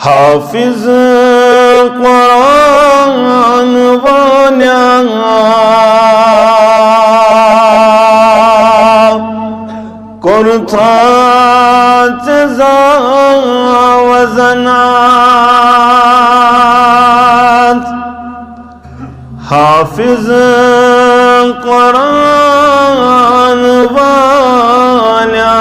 हाफिज कुरान वाल्या कुर्ताचे वजनात हाफिज कुरान वाल्या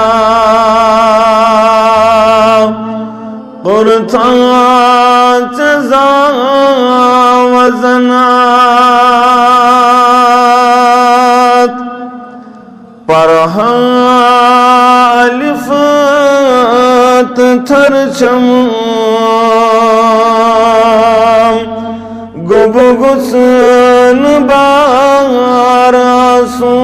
कुर्ताचे वजनात परहालिफत थरचम गुबगुसन बारासून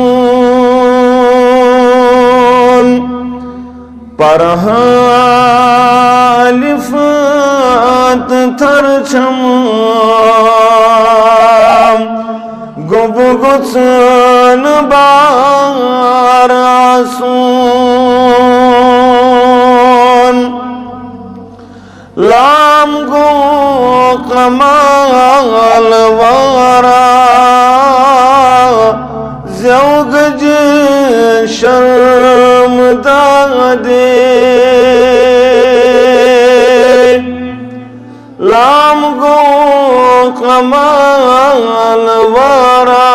परहालिफत थरचम गुबगुसन बारासून लाम गो कमाल वारा ज़ौग़ शर्म दादे लाम गो कमाल वारा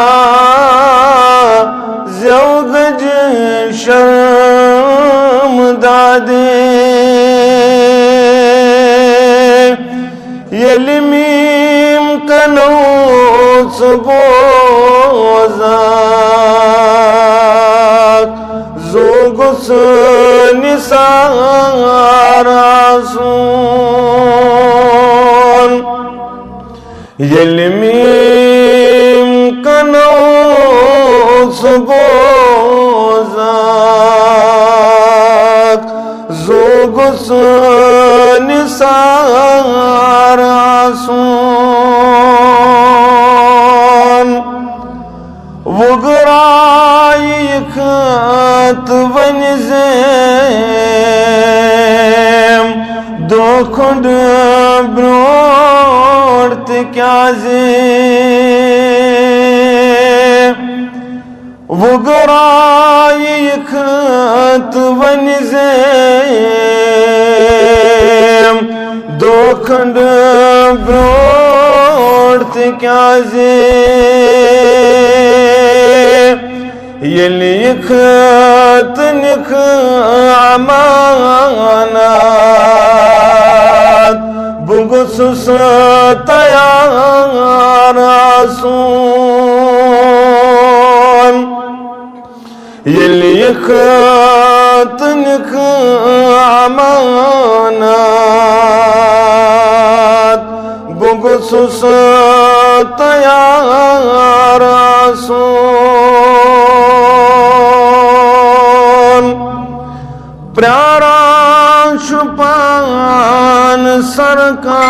ज़ौग़ शर्म दादे यलिमीम कनौस बोज़ाक ज़ोगुस निसारासून यलिमीम कनौस बोज़ाक ज़ोगुस निसारासून वगराई खत वनिज़ेम दो खुद ब्रोट क्या जे वगराई खत वनिज़ेम दो खंड ब्रोट क्या जे ये खत निख अमानत बुगुस तयारासून ये खत निख अमानत बुगुस तयारासून प्यारा शुपान सरकार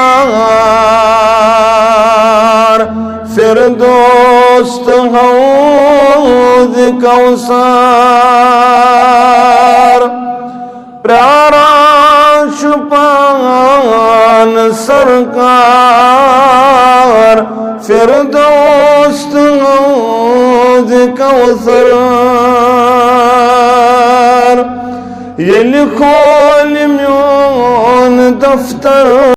फिर दोस्त हौद कौसर प्यारा शुपान सरकार फिर दोस्त हौद कौसर ये लिखो लिम्योन दफ्तर